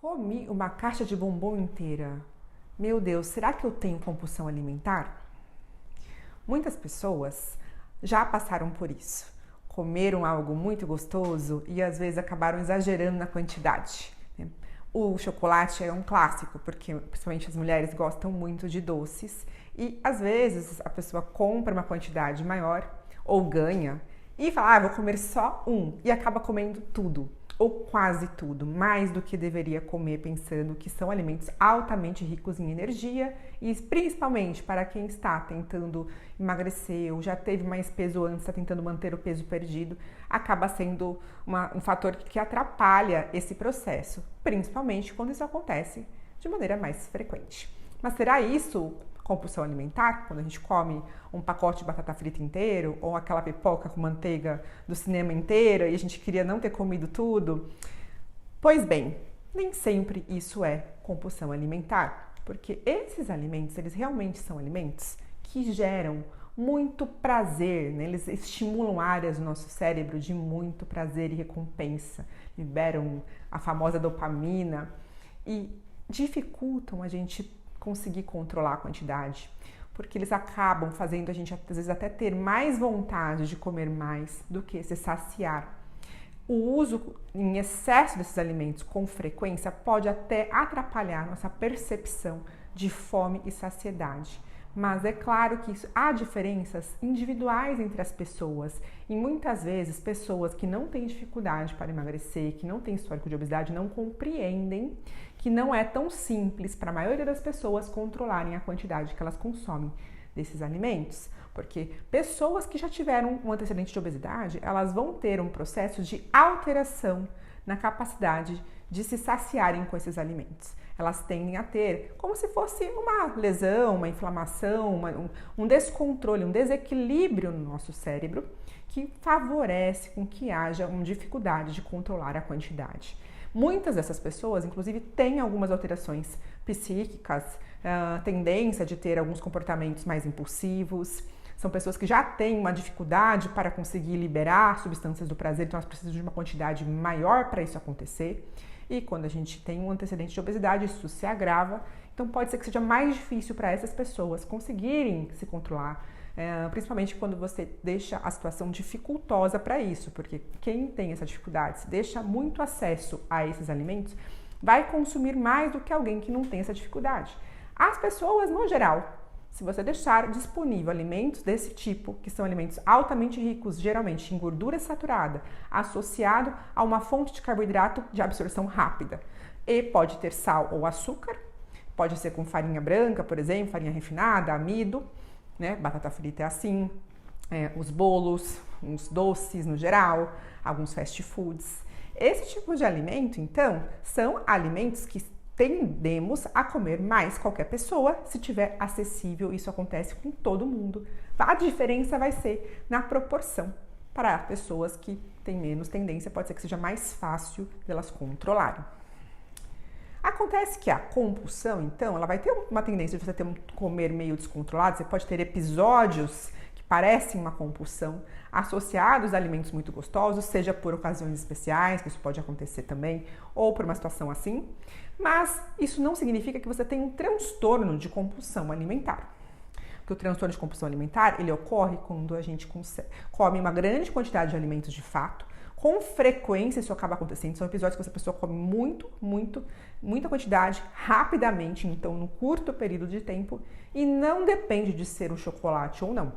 Comi uma caixa de bombom inteira. Meu Deus, será que eu tenho compulsão alimentar? Muitas pessoas já passaram por isso. Comeram algo muito gostoso e às vezes acabaram exagerando na quantidade. O chocolate é um clássico, porque principalmente as mulheres gostam muito de doces e às vezes a pessoa compra uma quantidade maior ou ganha e fala, vou comer só um e acaba comendo tudo ou quase tudo, mais do que deveria comer, pensando que são alimentos altamente ricos em energia e principalmente para quem está tentando emagrecer ou já teve mais peso antes, está tentando manter o peso perdido, acaba sendo um fator que atrapalha esse processo, principalmente quando isso acontece de maneira mais frequente. Mas será isso compulsão alimentar, quando a gente come um pacote de batata frita inteiro ou aquela pipoca com manteiga do cinema inteira e a gente queria não ter comido tudo? Pois bem, nem sempre isso é compulsão alimentar, porque esses alimentos, eles realmente são alimentos que geram muito prazer, né? Eles estimulam áreas do nosso cérebro de muito prazer e recompensa, liberam a famosa dopamina e dificultam a gente conseguir controlar a quantidade, porque eles acabam fazendo a gente às vezes até ter mais vontade de comer mais do que se saciar. O uso em excesso desses alimentos com frequência pode até atrapalhar nossa percepção de fome e saciedade. Mas é claro que há diferenças individuais entre as pessoas e muitas vezes pessoas que não têm dificuldade para emagrecer, que não têm histórico de obesidade, não compreendem que não é tão simples para a maioria das pessoas controlarem a quantidade que elas consomem desses alimentos. Porque pessoas que já tiveram um antecedente de obesidade, elas vão ter um processo de alteração na capacidade de se saciarem com esses alimentos. Elas tendem a ter como se fosse uma lesão, uma inflamação, um descontrole, um desequilíbrio no nosso cérebro que favorece com que haja uma dificuldade de controlar a quantidade. Muitas dessas pessoas, inclusive, têm algumas alterações psíquicas, tendência de ter alguns comportamentos mais impulsivos. São pessoas que já têm uma dificuldade para conseguir liberar substâncias do prazer, então elas precisam de uma quantidade maior para isso acontecer. E quando a gente tem um antecedente de obesidade, isso se agrava. Então pode ser que seja mais difícil para essas pessoas conseguirem se controlar, principalmente quando você deixa a situação dificultosa para isso, porque quem tem essa dificuldade, se deixa muito acesso a esses alimentos, vai consumir mais do que alguém que não tem essa dificuldade. As pessoas, no geral, se você deixar disponível alimentos desse tipo, que são alimentos altamente ricos, geralmente em gordura saturada, associado a uma fonte de carboidrato de absorção rápida, e pode ter sal ou açúcar, pode ser com farinha branca, por exemplo, farinha refinada, amido, né? Batata frita é assim, os bolos, os doces no geral, alguns fast foods. Esse tipo de alimento, então, são alimentos que tendemos a comer mais qualquer pessoa se tiver acessível. Isso acontece com todo mundo. A diferença vai ser na proporção. Para pessoas que têm menos tendência, pode ser que seja mais fácil delas controlarem. Acontece que a compulsão, então, ela vai ter uma tendência de você ter um comer meio descontrolado. Você pode ter episódios que parecem uma compulsão associados a alimentos muito gostosos, seja por ocasiões especiais, que isso pode acontecer também, ou por uma situação assim. Mas isso não significa que você tem um transtorno de compulsão alimentar. Porque o transtorno de compulsão alimentar, ele ocorre quando a gente come uma grande quantidade de alimentos de fato. Com frequência isso acaba acontecendo, são episódios que essa pessoa come muita quantidade, rapidamente, então num curto período de tempo, e não depende de ser um chocolate ou não.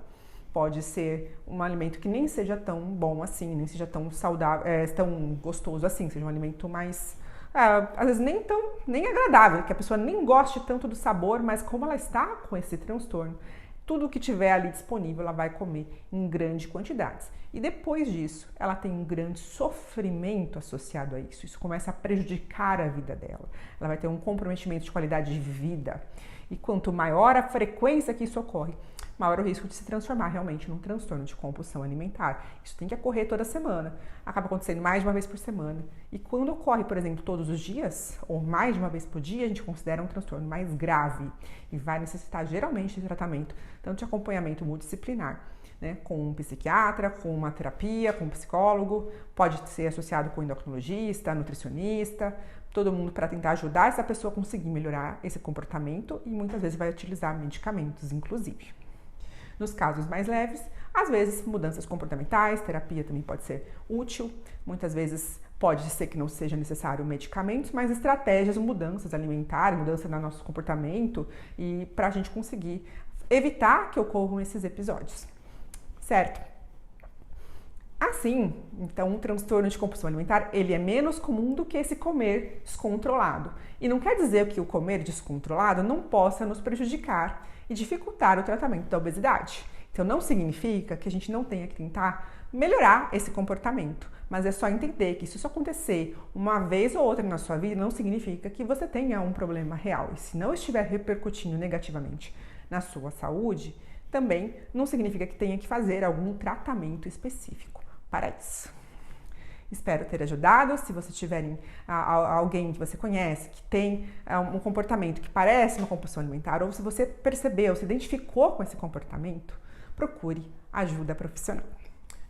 Pode ser um alimento que nem seja tão bom assim, nem seja tão saudável, tão gostoso assim, seja um alimento mais, às vezes nem agradável, que a pessoa nem goste tanto do sabor, mas como ela está com esse transtorno, tudo que tiver ali disponível ela vai comer em grandes quantidades. E depois disso, ela tem um grande sofrimento associado a isso. Isso começa a prejudicar a vida dela. Ela vai ter um comprometimento de qualidade de vida. E quanto maior a frequência que isso ocorre, maior o risco de se transformar realmente num transtorno de compulsão alimentar. Isso tem que ocorrer toda semana. Acaba acontecendo mais de uma vez por semana. E quando ocorre, por exemplo, todos os dias, ou mais de uma vez por dia, a gente considera um transtorno mais grave e vai necessitar geralmente de tratamento, tanto de acompanhamento multidisciplinar, né, com um psiquiatra, com uma terapia, com um psicólogo, pode ser associado com endocrinologista, nutricionista, todo mundo para tentar ajudar essa pessoa a conseguir melhorar esse comportamento e muitas vezes vai utilizar medicamentos, inclusive. Nos casos mais leves, às vezes mudanças comportamentais, terapia também pode ser útil, muitas vezes pode ser que não seja necessário medicamentos, mas estratégias, mudanças alimentares, mudança no nosso comportamento e para a gente conseguir evitar que ocorram esses episódios, certo? Assim, então, um transtorno de compulsão alimentar, ele é menos comum do que esse comer descontrolado. E não quer dizer que o comer descontrolado não possa nos prejudicar e dificultar o tratamento da obesidade. Então, não significa que a gente não tenha que tentar melhorar esse comportamento, mas é só entender que se isso acontecer uma vez ou outra na sua vida, não significa que você tenha um problema real. E se não estiver repercutindo negativamente na sua saúde, também não significa que tenha que fazer algum tratamento específico para isso. Espero ter ajudado. Se você tiverem alguém que você conhece que tem um comportamento que parece uma compulsão alimentar, ou se você percebeu, se identificou com esse comportamento, procure ajuda profissional.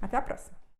Até a próxima!